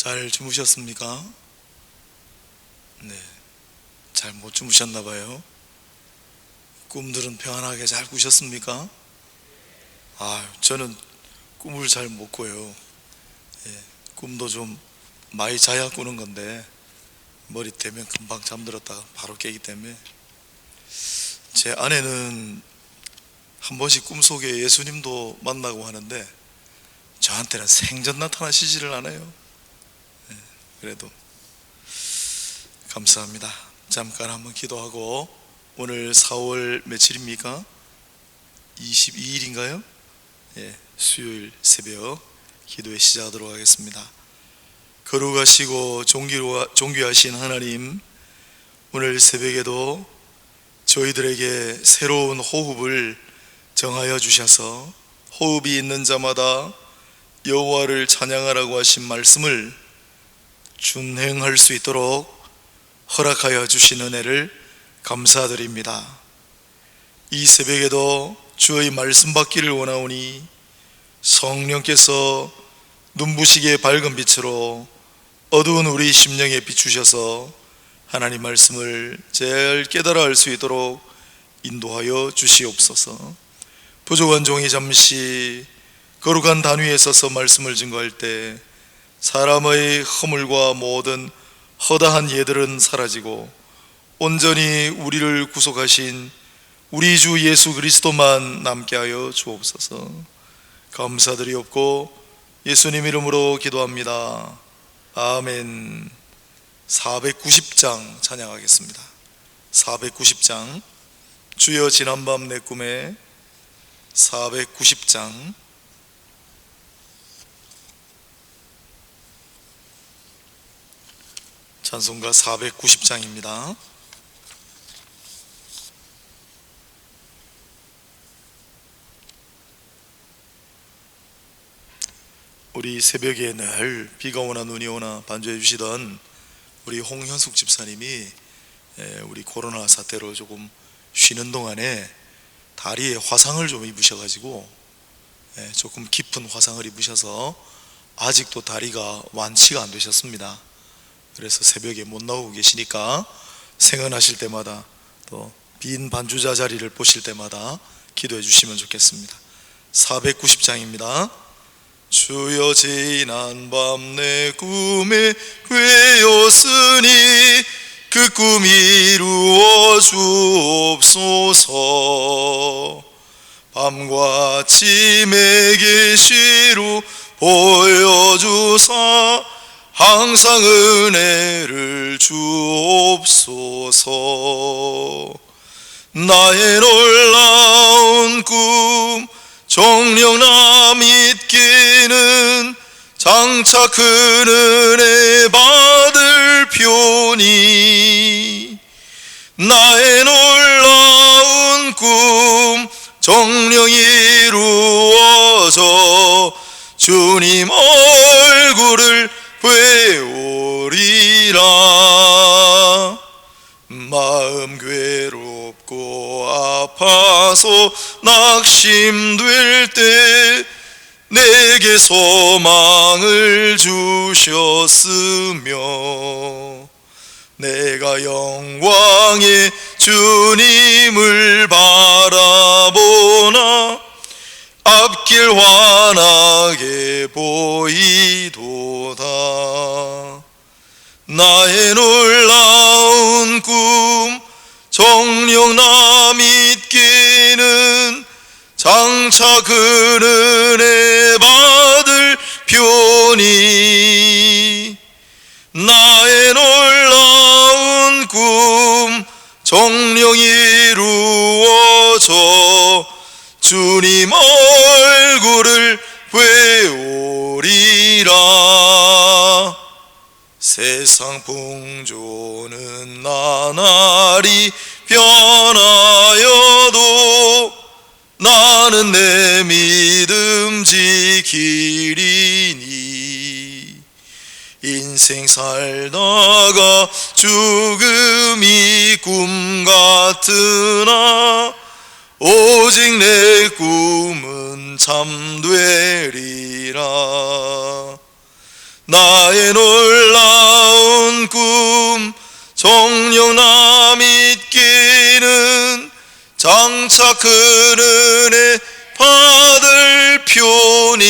잘 주무셨습니까? 네, 잘 못 주무셨나 봐요. 꿈들은 평안하게 잘 꾸셨습니까? 저는 꿈을 잘 못 꿔요. 꿈도 좀 많이 자야 꾸는 건데 머리 대면 금방 잠들었다가 바로 깨기 때문에. 제 아내는 한 번씩 꿈속에 예수님도 만나고 하는데 저한테는 생전 나타나시지를 않아요. 그래도 감사합니다. 잠깐 한번 기도하고, 오늘 4월 며칠입니까? 22일인가요? 수요일 새벽 기도에 시작하도록 하겠습니다. 거룩하시고 존귀하신 하나님, 오늘 새벽에도 저희들에게 새로운 호흡을 정하여 주셔서 호흡이 있는 자마다 여호와를 찬양하라고 하신 말씀을 준행할 수 있도록 허락하여 주신 은혜를 감사드립니다. 이 새벽에도 주의 말씀 받기를 원하오니 성령께서 눈부시게 밝은 빛으로 어두운 우리 심령에 비추셔서 하나님 말씀을 잘 깨달아 알 수 있도록 인도하여 주시옵소서. 부족한 종이 잠시 거룩한 단 위에 서서 말씀을 증거할 때 사람의 허물과 모든 허다한 예들은 사라지고 온전히 우리를 구속하신 우리 주 예수 그리스도만 남게 하여 주옵소서. 감사드리옵고 예수님 이름으로 기도합니다. 아멘. 490장 찬양하겠습니다. 490장, 주여 지난밤 내 꿈에. 490장. 찬송가 490장입니다. 우리 새벽에 늘 비가 오나 눈이 오나 반주해 주시던 우리 홍현숙 집사님이 우리 코로나 사태로 조금 쉬는 동안에 다리에 화상을 좀 입으셔가지고 조금 깊은 화상을 입으셔서 아직도 다리가 완치가 안 되셨습니다. 그래서 새벽에 못 나오고 계시니까 생각나실 때마다 또 빈 반주자 자리를 보실 때마다 기도해 주시면 좋겠습니다. 490장입니다. 주여 지난밤 내 꿈에 꿰었으니 그 꿈 이루어 주옵소서. 밤과 아침에 계시로 보여주사 항상 은혜를 주옵소서. 나의 놀라운 꿈 정녕 나 믿기는 장차 큰 은혜 받을 표니. 나의 놀라운 꿈 정녕 이루어져 주님 얼굴을 뵈오리라. 마음 괴롭고 아파서 낙심될 때 내게 소망을 주셨으며 내가 영광의 주님을 바라보나 앞길 환하게 보이도다. 나의 놀라운 꿈 정녕 나 믿기는 장차 큰 은혜 받을 표니. 나의 놀라운 꿈 정녕 이루어져 주님 얼굴을 뵈오리라. 세상 풍조는 나날이 변하여도 나는 내 믿음 지키리니. 인생 살다가 죽음이 꿈 같으나 오직 내 꿈은 참되리라. 나의 놀라운 꿈 정령나 믿기는 장차 큰 은혜 받을 표니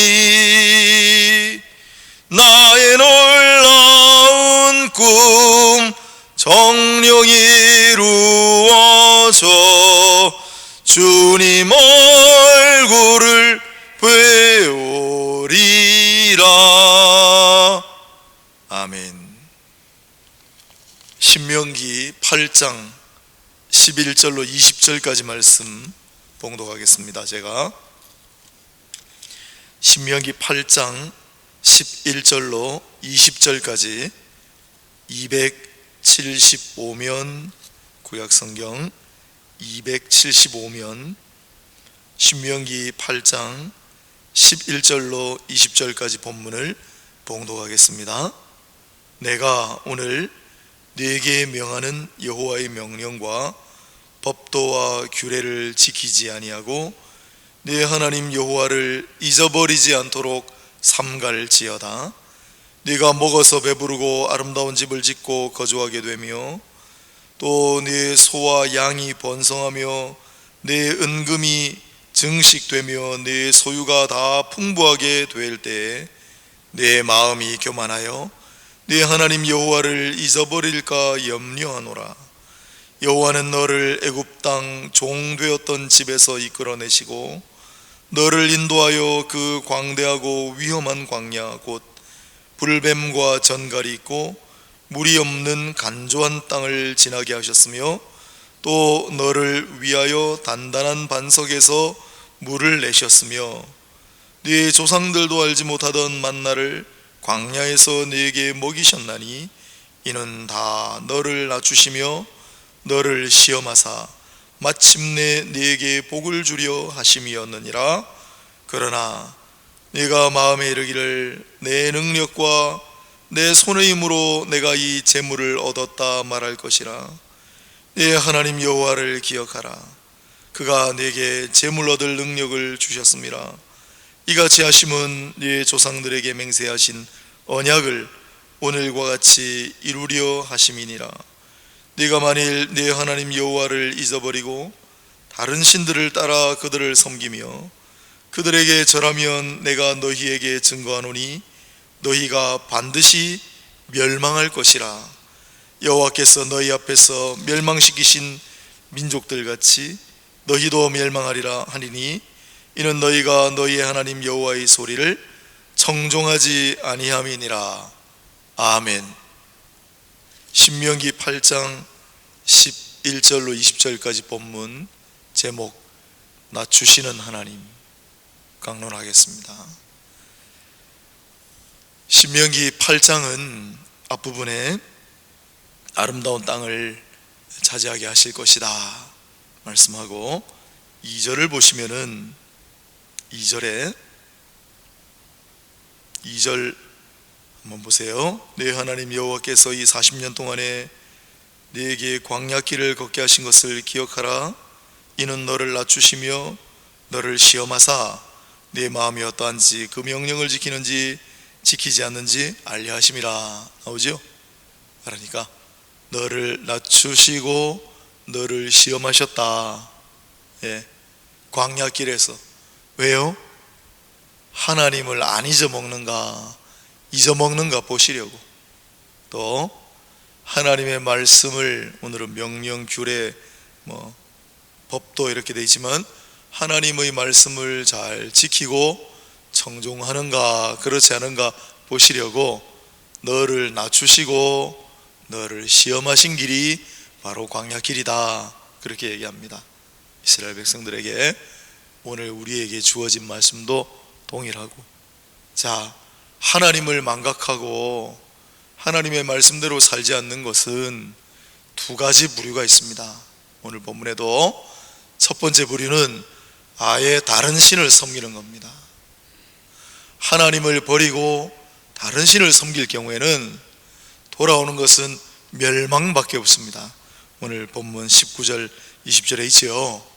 나의 놀라운 꿈 정령 이루어져 주님 얼굴을 배우리라. 아멘. 신명기 8장 11절로 20절까지 말씀 봉독하겠습니다. 제가 신명기 8장 11절로 20절까지 275면 구약성경 275면 신명기 8장 11절로 20절까지 본문을 봉독하겠습니다. 내가 오늘 네게 명하는 여호와의 명령과 법도와 규례를 지키지 아니하고 네 하나님 여호와를 잊어버리지 않도록 삼갈지어다. 네가 먹어서 배부르고 아름다운 집을 짓고 거주하게 되며 또 네 소와 양이 번성하며 네 은금이 증식되며 네 소유가 다 풍부하게 될 때에 내 마음이 교만하여 네 하나님 여호와를 잊어버릴까 염려하노라. 여호와는 너를 애굽 땅 종되었던 집에서 이끌어내시고 너를 인도하여 그 광대하고 위험한 광야 곧 불뱀과 전갈이 있고 물이 없는 간조한 땅을 지나게 하셨으며 또 너를 위하여 단단한 반석에서 물을 내셨으며 네 조상들도 알지 못하던 만나를 광야에서 네게 먹이셨나니 이는 다 너를 낮추시며 너를 시험하사 마침내 네게 복을 주려 하심이었느니라. 그러나 네가 마음에 이르기를 내 능력과 내 손의 힘으로 내가 이 재물을 얻었다 말할 것이라. 네 하나님 여호와를 기억하라. 그가 네게 재물 얻을 능력을 주셨음이라. 이같이 하심은 네 조상들에게 맹세하신 언약을 오늘과 같이 이루려 하심이니라. 네가 만일 네 하나님 여호와를 잊어버리고 다른 신들을 따라 그들을 섬기며 그들에게 절하면 내가 너희에게 증거하노니 너희가 반드시 멸망할 것이라. 여호와께서 너희 앞에서 멸망시키신 민족들같이 너희도 멸망하리라 하니니 이는 너희가 너희의 하나님 여호와의 소리를 청종하지 아니함이니라. 아멘. 신명기 8장 11절로 20절까지 본문 제목 낮추시는 하나님 강론하겠습니다. 신명기 8장은 앞부분에 아름다운 땅을 차지하게 하실 것이다 말씀하고 2절을 보시면은 2절 한번 보세요. 네 하나님 여호와께서 이 40년 동안에 네게 광야길을 걷게 하신 것을 기억하라. 이는 너를 낮추시며 너를 시험하사 네 마음이 어떠한지 그 명령을 지키는지 지키지 않는지 알려 하심이라. 나오죠? 그러니까 너를 낮추시고 너를 시험하셨다. 예, 광야길에서. 왜요? 하나님을 안 잊어먹는가 잊어먹는가 보시려고. 또 하나님의 말씀을 오늘은 명령 규례 법도 이렇게 되어 있지만 하나님의 말씀을 잘 지키고 청종하는가 그렇지 않은가 보시려고 너를 낮추시고 너를 시험하신 길이 바로 광야길이다 그렇게 얘기합니다. 이스라엘 백성들에게 오늘 우리에게 주어진 말씀도 동일하고, 자, 하나님을 망각하고 하나님의 말씀대로 살지 않는 것은 두 가지 부류가 있습니다. 오늘 본문에도 첫 번째 부류는 아예 다른 신을 섬기는 겁니다. 하나님을 버리고 다른 신을 섬길 경우에는 돌아오는 것은 멸망밖에 없습니다. 오늘 본문 19절 20절에 있죠.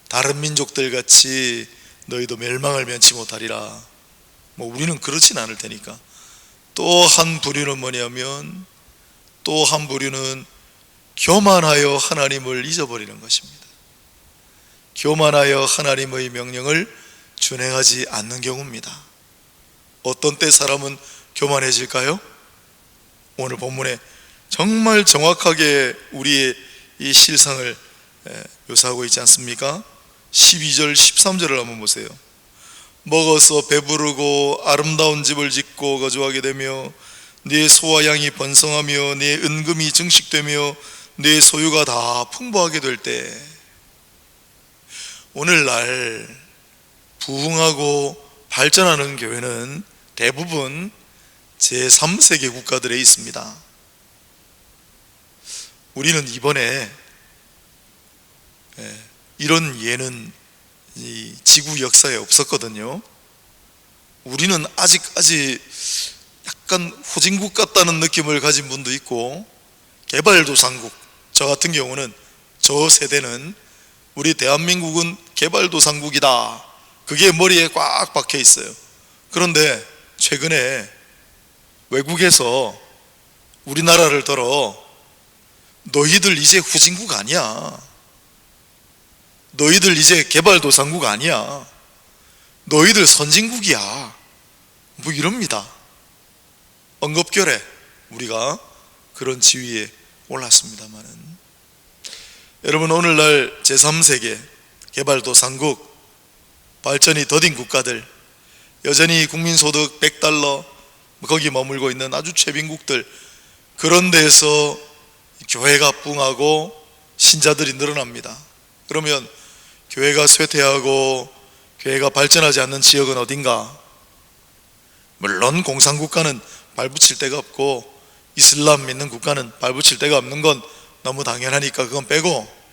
다른 민족들 같이 너희도 멸망을 면치 못하리라. 우리는 그렇진 않을 테니까 또 한 부류는 뭐냐면, 또 한 부류는 교만하여 하나님을 잊어버리는 것입니다. 교만하여 하나님의 명령을 준행하지 않는 경우입니다. 어떤 때 사람은 교만해질까요? 오늘 본문에 정말 정확하게 우리의 이 실상을 묘사하고 있지 않습니까? 12절 13절을 한번 보세요. 먹어서 배부르고 아름다운 집을 짓고 거주하게 되며 네 소와 양이 번성하며 네 은금이 증식되며 네 소유가 다 풍부하게 될 때, 오늘날 부흥하고 발전하는 교회는 대부분 제3세계 국가들에 있습니다. 우리는 이번에 이런 예는 이 지구 역사에 없었거든요. 우리는 아직까지 약간 후진국 같다는 느낌을 가진 분도 있고, 개발도상국, 저 같은 경우는, 저 세대는 우리 대한민국은 개발도상국이다, 그게 머리에 꽉 박혀 있어요. 그런데 최근에 외국에서 우리나라를 들어 너희들 이제 후진국 아니야, 너희들 이제 개발도상국 아니야, 너희들 선진국이야, 뭐 이럽니다. 언급결에 우리가 그런 지위에 올랐습니다마는, 여러분, 오늘날 제3세계 개발도상국, 발전이 더딘 국가들, 여전히 국민소득 100달러 거기 머물고 있는 아주 최빈국들, 그런 데서 교회가 붕하고 신자들이 늘어납니다. 그러면 교회가 쇠퇴하고 교회가 발전하지 않는 지역은 어딘가? 물론 공산국가는 발붙일 데가 없고 이슬람 믿는 국가는 발붙일 데가 없는 건 너무 당연하니까 그건 빼고,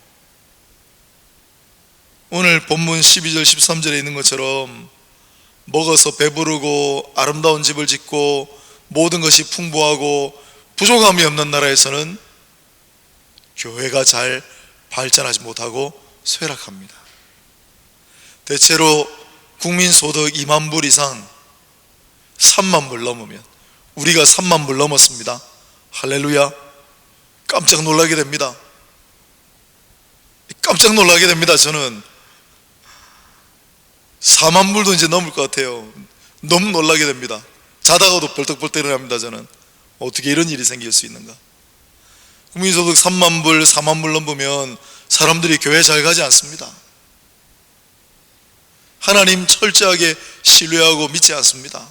오늘 본문 12절 13절에 있는 것처럼 먹어서 배부르고 아름다운 집을 짓고 모든 것이 풍부하고 부족함이 없는 나라에서는 교회가 잘 발전하지 못하고 쇠락합니다. 대체로 국민소득 2만 불 이상, 3만 불 넘으면, 우리가 3만 불 넘었습니다. 할렐루야. 깜짝 놀라게 됩니다. 깜짝 놀라게 됩니다. 저는 4만 불도 이제 넘을 것 같아요. 너무 놀라게 됩니다. 자다가도 벌떡벌떡 일어납니다. 저는 어떻게 이런 일이 생길 수 있는가. 국민소득 3만 불, 4만 불 넘으면 사람들이 교회 잘 가지 않습니다. 하나님 철저하게 신뢰하고 믿지 않습니다.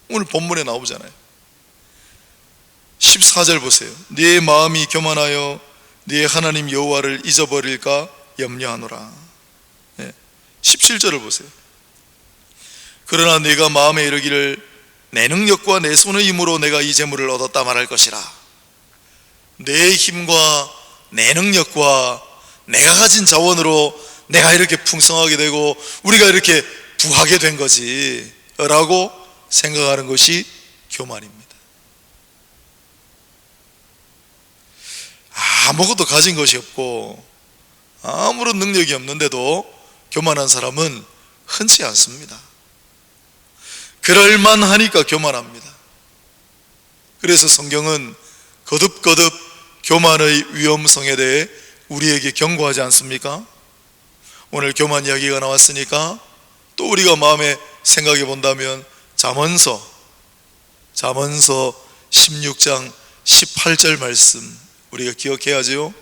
오늘 본문에 나오잖아요. 14절 보세요. 네 마음이 교만하여 네 하나님 여호와를 잊어버릴까 염려하노라. 17절을 보세요. 그러나 네가 마음에 이르기를 내 능력과 내 손의 힘으로 내가 이 재물을 얻었다 말할 것이라. 내 힘과 내 능력과 내가 가진 자원으로 내가 이렇게 풍성하게 되고 우리가 이렇게 부하게 된 거지 라고 생각하는 것이 교만입니다. 아무것도 가진 것이 없고 아무런 능력이 없는데도 교만한 사람은 흔치 않습니다. 그럴만하니까 교만합니다. 그래서 성경은 거듭거듭 교만의 위험성에 대해 우리에게 경고하지 않습니까? 오늘 교만 이야기가 나왔으니까 또 우리가 마음에 생각해 본다면 잠언서 16장 18절 말씀 우리가 기억해야지요.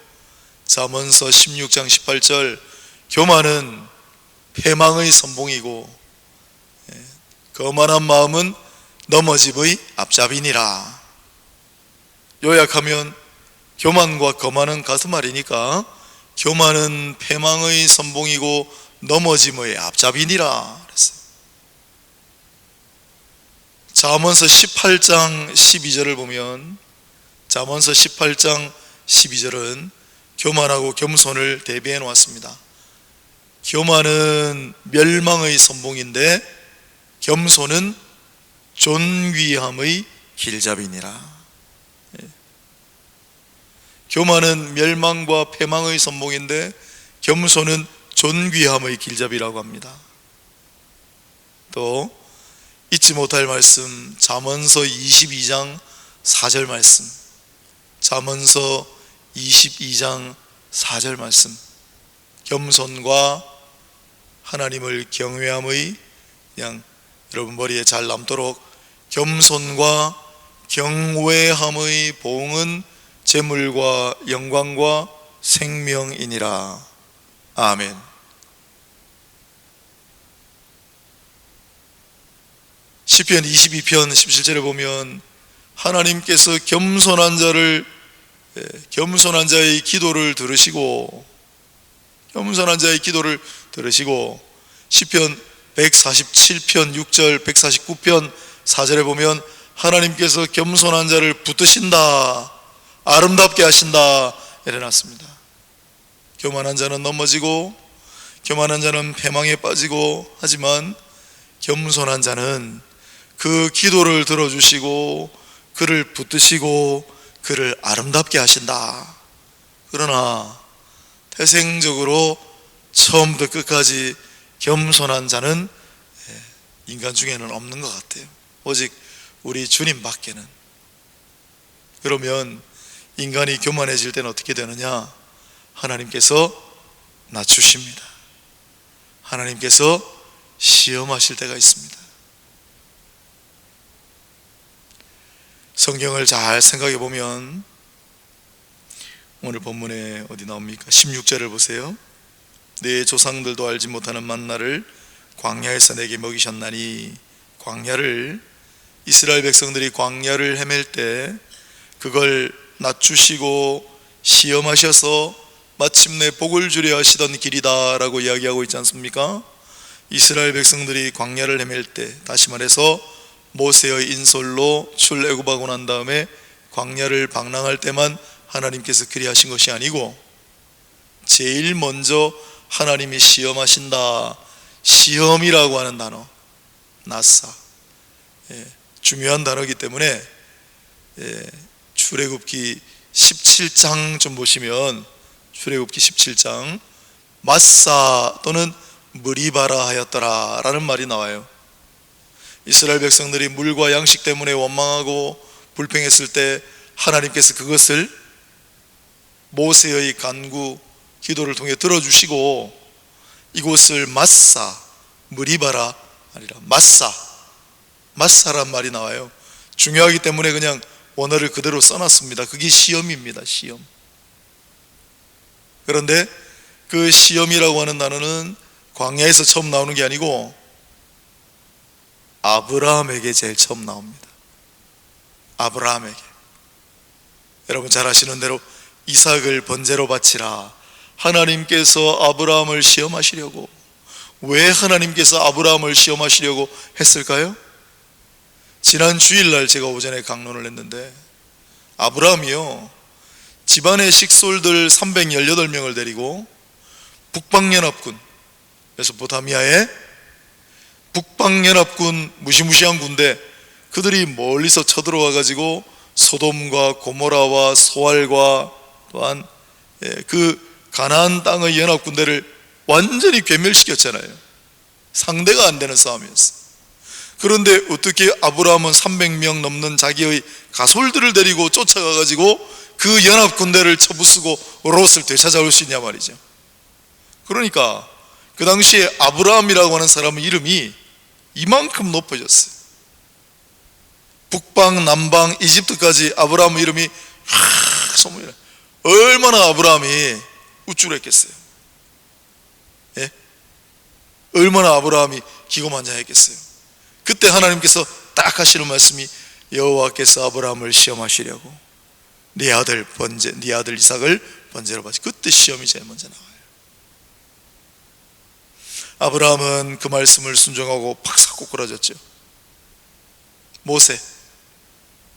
잠언서 16장 18절, 교만은 패망의 선봉이고 거만한 마음은 넘어짐의 앞잡이니라. 요약하면 교만과 거만은 같은 말이니까 교만은 패망의 선봉이고 넘어짐의 앞잡이니라 그랬어요. 잠언서 18장 12절을 보면 잠언서 18장 12절은 교만하고 겸손을 대비해 놓았습니다. 교만은 멸망의 선봉인데 겸손은 존귀함의 길잡이니라. 교만은 멸망과 패망의 선봉인데 겸손은 존귀함의 길잡이라고 합니다. 또 잊지 못할 말씀, 잠언서 22장 4절 말씀, 잠언서 22장 4절 말씀. 겸손과 하나님을 경외함의, 그냥 여러분 머리에 잘 남도록, 겸손과 경외함의 보응은 재물과 영광과 생명이니라. 아멘. 시편 22편 17절에 보면 하나님께서 겸손한 자의 기도를 들으시고, 시편 147편 6절, 149편 4절에 보면 하나님께서 겸손한 자를 붙드신다, 아름답게 하신다 이래놨습니다. 교만한 자는 넘어지고 교만한 자는 패망에 빠지고, 하지만 겸손한 자는 그 기도를 들어주시고 그를 붙드시고 그를 아름답게 하신다. 그러나 태생적으로 처음부터 끝까지 겸손한 자는 인간 중에는 없는 것 같아요. 오직 우리 주님 밖에는. 그러면 인간이 교만해질 때는 어떻게 되느냐? 하나님께서 낮추십니다. 하나님께서 시험하실 때가 있습니다. 성경을 잘 생각해 보면 오늘 본문에 어디 나옵니까? 16절을 보세요. 내 조상들도 알지 못하는 만나를 광야에서 내게 먹이셨나니. 광야를, 이스라엘 백성들이 광야를 헤맬 때 그걸 낮추시고 시험하셔서 마침내 복을 주려 하시던 길이다 라고 이야기하고 있지 않습니까? 이스라엘 백성들이 광야를 헤맬 때, 다시 말해서 모세의 인솔로 출애굽하고 난 다음에 광야를 방랑할 때만 하나님께서 그리하신 것이 아니고, 제일 먼저 하나님이 시험하신다. 시험이라고 하는 단어, 나사, 중요한 단어이기 때문에 출애굽기 17장 좀 보시면, 출애굽기 17장 마사 또는 무리바라 하였더라 라는 말이 나와요. 이스라엘 백성들이 물과 양식 때문에 원망하고 불평했을 때 하나님께서 그것을 모세의 간구, 기도를 통해 들어주시고 이곳을 마사, 무리바라 아니라 마사란 말이 나와요. 중요하기 때문에 그냥 원어를 그대로 써놨습니다. 그게 시험입니다. 시험. 그런데 그 시험이라고 하는 단어는 광야에서 처음 나오는 게 아니고 아브라함에게 제일 처음 나옵니다. 아브라함에게. 여러분 잘 아시는 대로 이삭을 번제로 바치라. 하나님께서 아브라함을 시험하시려고. 왜 하나님께서 아브라함을 시험하시려고 했을까요? 지난 주일날 제가 오전에 강론을 했는데, 아브라함이요, 집안의 식솔들 318명을 데리고 북방연합군, 메소포타미아의 북방연합군, 무시무시한 군대, 그들이 멀리서 쳐들어와 가지고 소돔과 고모라와 소알과 또한 그 가나안 땅의 연합군대를 완전히 괴멸시켰잖아요. 상대가 안 되는 싸움이었어요. 그런데 어떻게 아브라함은 300명 넘는 자기의 가솔들을 데리고 쫓아가 가지고 그 연합군대를 쳐부수고 롯을 되찾아올 수 있냐 말이죠. 그러니까 그 당시에 아브라함이라고 하는 사람의 이름이 이만큼 높아졌어요. 북방, 남방, 이집트까지 아브라함의 이름이 소문이 나요. 얼마나 아브라함이 우쭐했겠어요. 예? 얼마나 아브라함이 기고만장했겠어요. 그때 하나님께서 딱 하시는 말씀이, 여호와께서 아브라함을 시험하시려고 네 아들 이삭을 번제로 바치. 그때 시험이 제일 먼저 나와요. 아브라함은 그 말씀을 순종하고 팍싹 꼬꾸라졌죠.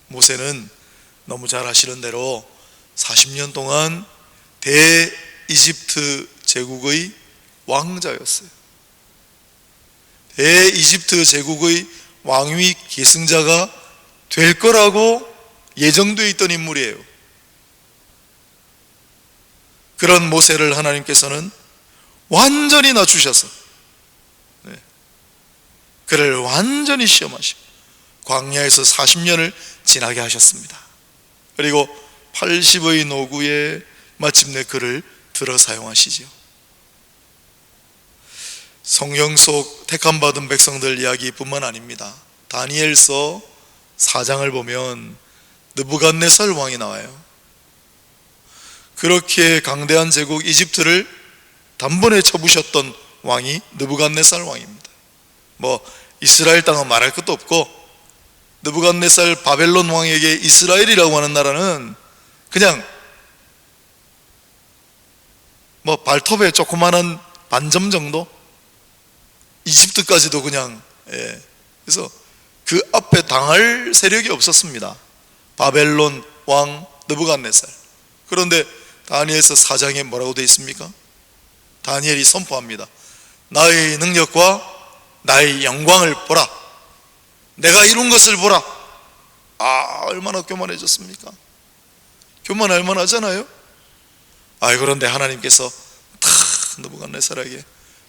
모세는 너무 잘 아시는 대로 40년 동안 대이집트 제국의 왕자였어요. 대이집트 제국의 왕위 계승자가 될 거라고 예정되어 있던 인물이에요. 그런 모세를 하나님께서는 완전히 낮추셔서 그를 완전히 시험하시고 광야에서 40년을 지나게 하셨습니다. 그리고 80의 노구에 마침내 그를 들어 사용하시지요. 성경 속 택함받은 백성들 이야기뿐만 아닙니다. 다니엘서 4장을 보면 느부갓네살 왕이 나와요. 그렇게 강대한 제국 이집트를 단번에 쳐부셨던 왕이 느부갓네살 왕입니다. 이스라엘 땅은 말할 것도 없고, 느부갓네살 바벨론 왕에게 이스라엘이라고 하는 나라는 그냥 발톱에 조그마한 반점 정도? 이집트까지도 그냥, 그래서 그 앞에 당할 세력이 없었습니다. 바벨론 왕 느부갓네살. 그런데 다니엘서 4장에 뭐라고 되어 있습니까? 다니엘이 선포합니다. 나의 능력과 나의 영광을 보라. 내가 이룬 것을 보라. 얼마나 교만해졌습니까? 교만할 만하잖아요. 그런데 하나님께서 느부갓네살에게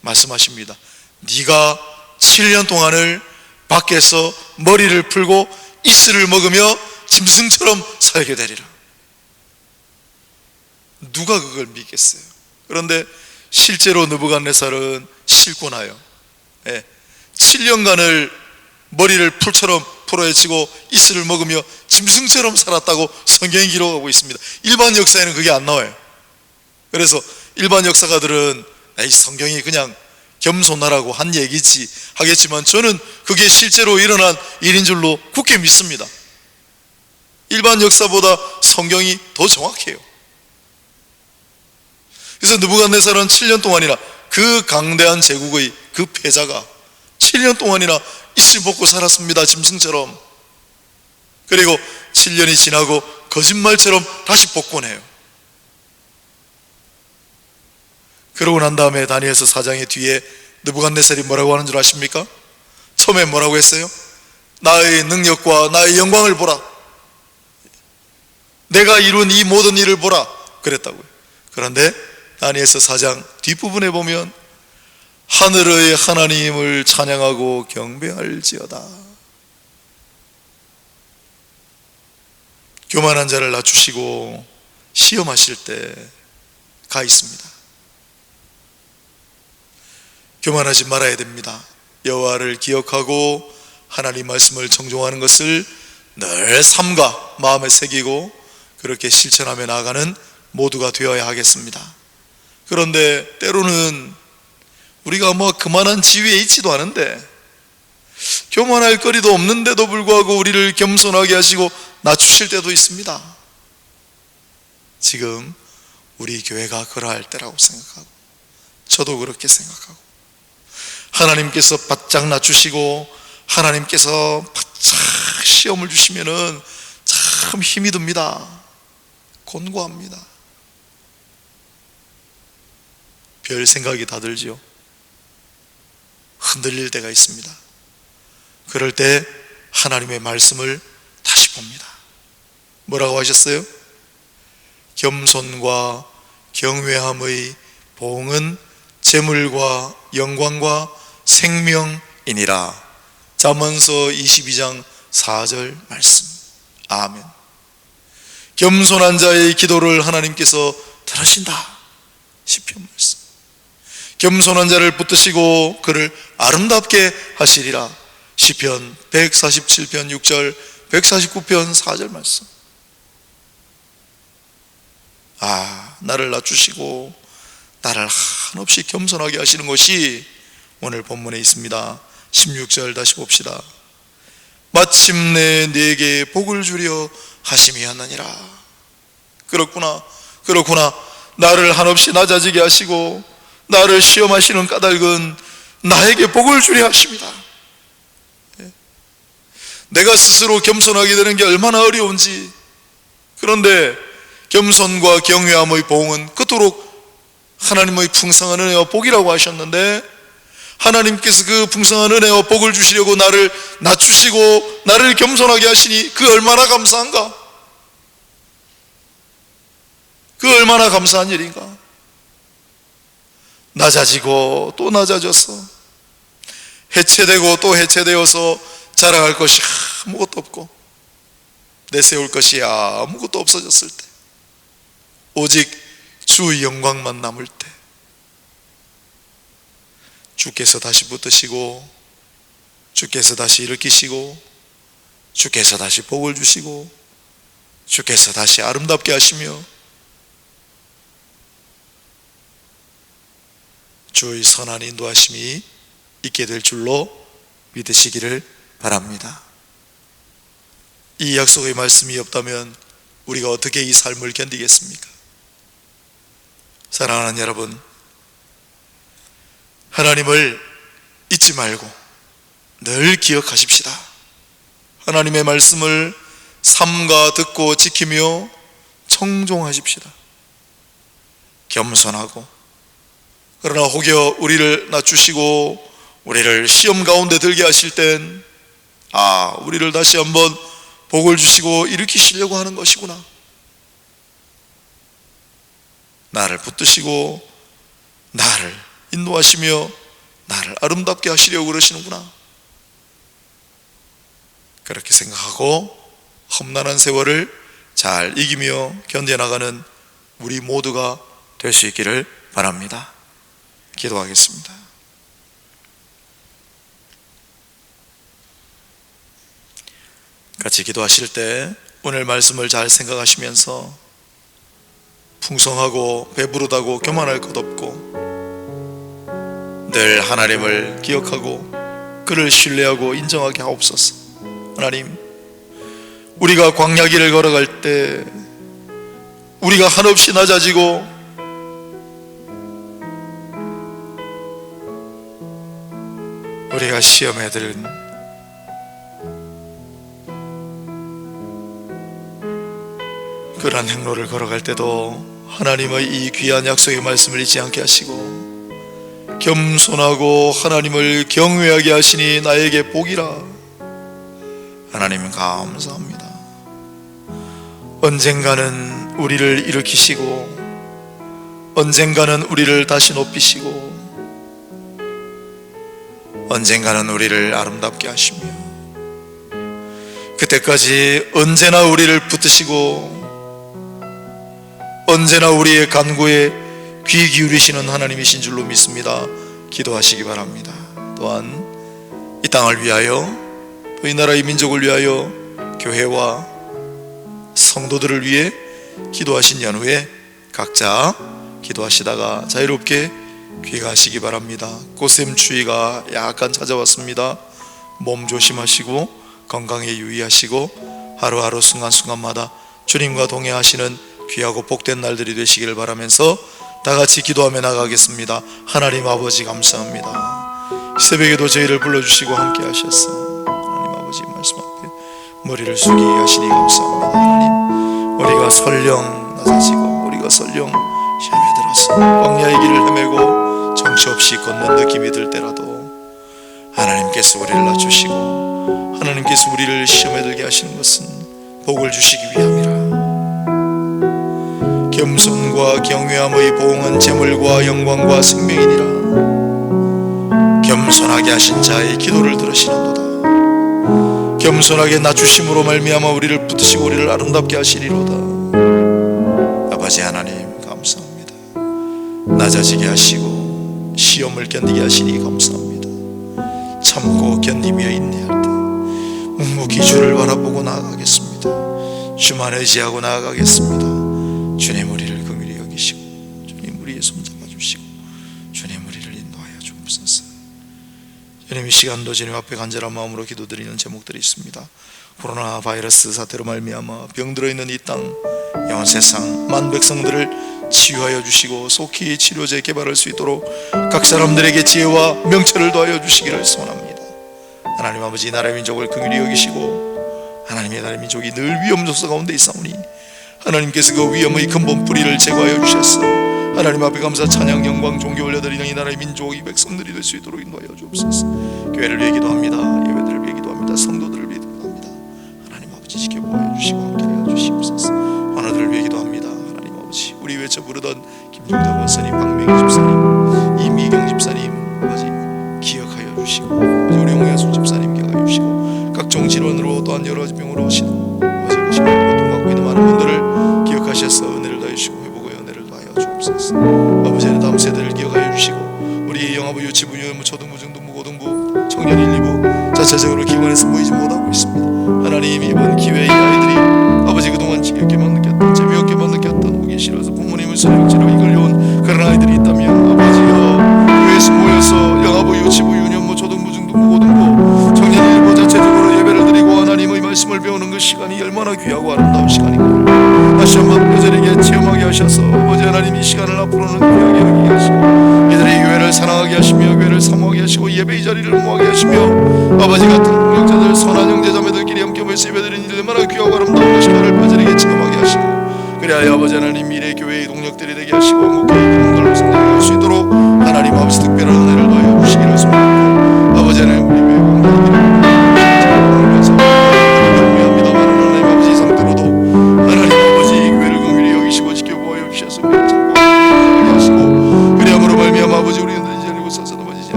말씀하십니다. 네가 7년 동안을 밖에서 머리를 풀고 이슬을 먹으며 짐승처럼 살게 되리라. 누가 그걸 믿겠어요? 그런데 실제로 느부갓네살은 싣고 나요. 7년간을 머리를 풀처럼 풀어헤치고 이슬을 먹으며 짐승처럼 살았다고 성경이 기록하고 있습니다. 일반 역사에는 그게 안 나와요. 그래서 일반 역사가들은 성경이 그냥 겸손하라고 한 얘기지 하겠지만, 저는 그게 실제로 일어난 일인 줄로 굳게 믿습니다. 일반 역사보다 성경이 더 정확해요. 그래서 느부갓네살은 7년 동안이나 그 강대한 제국의 그 패자가 7년 동안이나 이슬 먹고 살았습니다. 짐승처럼. 그리고 7년이 지나고 거짓말처럼 다시 복권해요. 그러고 난 다음에 다니엘서 4장의 뒤에 느부갓네살이 뭐라고 하는 줄 아십니까? 처음에 뭐라고 했어요? 나의 능력과 나의 영광을 보라. 내가 이룬 이 모든 일을 보라. 그랬다고요. 그런데 다니엘서 4장 뒷부분에 보면 하늘의 하나님을 찬양하고 경배할지어다. 교만한 자를 낮추시고 시험하실 때 가 있습니다. 교만하지 말아야 됩니다. 여호와를 기억하고 하나님 말씀을 정종하는 것을 늘 삶과 마음에 새기고 그렇게 실천하며 나아가는 모두가 되어야 하겠습니다. 그런데 때로는 우리가 그만한 지위에 있지도 않은데, 교만할 거리도 없는데도 불구하고 우리를 겸손하게 하시고 낮추실 때도 있습니다. 지금 우리 교회가 그러할 때라고 생각하고, 저도 그렇게 생각하고, 하나님께서 바짝 낮추시고 하나님께서 바짝 시험을 주시면은 참 힘이 듭니다. 곤고합니다. 별 생각이 다 들지요. 흔들릴 때가 있습니다. 그럴 때 하나님의 말씀을 다시 봅니다. 뭐라고 하셨어요? 겸손과 경외함의 보응은 재물과 영광과 생명이니라. 잠언서 22장 4절 말씀. 아멘. 겸손한 자의 기도를 하나님께서 들으신다. 시편 말씀. 겸손한 자를 붙드시고 그를 아름답게 하시리라. 시편 147편 6절, 149편 4절 말씀. 나를 낮추시고 나를 한없이 겸손하게 하시는 것이 오늘 본문에 있습니다. 16절 다시 봅시다. 마침내 네게 복을 주려 하심이 하느니라. 그렇구나. 나를 한없이 낮아지게 하시고 나를 시험하시는 까닭은 나에게 복을 주려 하십니다. 내가 스스로 겸손하게 되는 게 얼마나 어려운지. 그런데 겸손과 경외함의 보응은 그토록 하나님의 풍성한 은혜와 복이라고 하셨는데, 하나님께서 그 풍성한 은혜와 복을 주시려고 나를 낮추시고 나를 겸손하게 하시니 그 얼마나 감사한가? 그 얼마나 감사한 일인가? 낮아지고 또 낮아져서 해체되고 또 해체되어서 자랑할 것이 아무것도 없고 내세울 것이 아무것도 없어졌을 때, 오직 주의 영광만 남을 때, 주께서 다시 붙드시고, 주께서 다시 일으키시고, 주께서 다시 복을 주시고, 주께서 다시 아름답게 하시며 주의 선한 인도하심이 있게 될 줄로 믿으시기를 바랍니다. 이 약속의 말씀이 없다면 우리가 어떻게 이 삶을 견디겠습니까? 사랑하는 여러분, 하나님을 잊지 말고 늘 기억하십시다. 하나님의 말씀을 삼가 듣고 지키며 청종하십시다. 겸손하고, 그러나 혹여 우리를 낮추시고 우리를 시험 가운데 들게 하실 땐 우리를 다시 한번 복을 주시고 일으키시려고 하는 것이구나, 나를 붙드시고 나를 인도하시며 나를 아름답게 하시려고 그러시는구나, 그렇게 생각하고 험난한 세월을 잘 이기며 견뎌나가는 우리 모두가 될 수 있기를 바랍니다. 기도하겠습니다. 같이 기도하실 때 오늘 말씀을 잘 생각하시면서 풍성하고 배부르다고 교만할 것 없고 늘 하나님을 기억하고 그를 신뢰하고 인정하게 하옵소서. 하나님, 우리가 광야길을 걸어갈 때 우리가 한없이 낮아지고 우리가 시험에 들은 그런 행로를 걸어갈 때도 하나님의 이 귀한 약속의 말씀을 잊지 않게 하시고 겸손하고 하나님을 경외하게 하시니 나에게 복이라. 하나님 감사합니다. 언젠가는 우리를 일으키시고 언젠가는 우리를 다시 높이시고 언젠가는 우리를 아름답게 하시며 그때까지 언제나 우리를 붙드시고 언제나 우리의 간구에 귀 기울이시는 하나님이신 줄로 믿습니다. 기도하시기 바랍니다. 또한 이 땅을 위하여 또 이 나라의 민족을 위하여 교회와 성도들을 위해 기도하신 연후에 각자 기도하시다가 자유롭게 귀가하시기 바랍니다. 꽃샘추위가 약간 찾아왔습니다. 몸 조심하시고 건강에 유의하시고 하루하루 순간순간마다 주님과 동행하시는 귀하고 복된 날들이 되시기를 바라면서 다같이 기도하며 나가겠습니다. 하나님 아버지 감사합니다. 새벽에도 저희를 불러주시고 함께 하셨어. 하나님 아버지 말씀 앞에 머리를 숙이게 하시니 감사합니다. 하나님, 우리가 설령 낮아지고 우리가 설령 시험에 들어서 광야의 길을 헤매고 정처 없이 걷는 느낌이 들 때라도 하나님께서 우리를 낮추시고 하나님께서 우리를 시험에 들게 하시는 것은 복을 주시기 위함이라. 겸손과 경외함의 보응은 재물과 영광과 생명이니라. 겸손하게 하신 자의 기도를 들으시는도다. 겸손하게 낮추심으로 말미암아 우리를 붙드시고 우리를 아름답게 하시리로다. 아버지 하나님 감사합니다. 낮아지게 하시고 시험을 견디게 하시니 감사합니다. 참고 견디며 인내할 때 묵묵히 주를 바라보고 나아가겠습니다. 주만 의지하고 나아가겠습니다. 주님 우리를 긍휼히 여기시고 주님 우리의 손잡아 주시고 주님 우리를 인도하여 주옵소서. 주님 이 시간도 주님 앞에 간절한 마음으로 기도드리는 제목들이 있습니다. 코로나 바이러스 사태로 말미암아 병들어 있는 이 땅 온 세상 만 백성들을 치유하여 주시고 속히 치료제 개발할 수 있도록 각 사람들에게 지혜와 명철을 더하여 주시기를 소원합니다. 하나님 아버지, 나라의 민족을 긍휼히 여기시고 하나님의 나라의 민족이 늘 위험 요소 가운데 있사오니 하나님께서 그 위험의 근본 뿌리를 제거하여 주셨어. 하나님 앞에 감사 찬양 영광 존귀 올려드리는 이 나라의 민족 이 백성들이 될 수 있도록 인도하여 주옵소서. 교회를 위해 기도합니다. 예배들을 위해 기도합니다. 성도들을 위해 기도합니다. 하나님 아버지 지켜보아 주시고 함께하여 주시옵소서. 하나들을 위해 기도합니다. 하나님 아버지, 우리 외쳐 부르던 김종대 권사님, 박명희 집사님, 이미경 집사님 아버지 기억하여 주시고 가지 병으로 오시는 아버지 그 심한 고통받고 있는 많은 분들을 기억하셔서 은혜를 다해 주시고 회복의 은혜를 다하여 주옵소서. 아버지는 다음 세대를 기억하여 주시고 우리 영아부, 유치부, 유년부, 초등부, 중등부, 고등부, 청년 1, 2부 자체적으로 기관에서 모이지 못하고 있습니다. 하나님, 이번 기회에 이 아이들이 아버지 그동안 지겹게만 느꼈던, 재미없게만 느꼈던, 보기 싫어서 부모님을 소리치러 이끌려온 그런 아이들이 있다면 아버지여, 교회에서 모여서 영아부, 유치부, 유년부, 초등부, 중등부, 고등부, 청년 1, 2부 자체적으로 예배를 드리고 하나님의 말씀을 배우는 그 시간이 얼마나 귀하고 아름다운 시간인가 다시 한번 그들에게 체험하게 하셔서 아버지 하나님, 이 시간을 앞으로는 귀하게 여기게 하시고 이들의 교회를 사랑하게 하시며 교회를 사모하게 하시고 예배의 자리를 모하게 하시며 아버지 같은 동역자들, 선한 형제자매들끼리 함께 모여서 예배드리는 일이 얼마나 귀하고 아름다운 그 시간을 그들에게 체험하게 하시고 그리하여 아버지 하나님, 미래의 교회의 동력들이 되게 하시고 한국교회 이런 걸로 성장할 수 있도록 하나님 아버지 특별한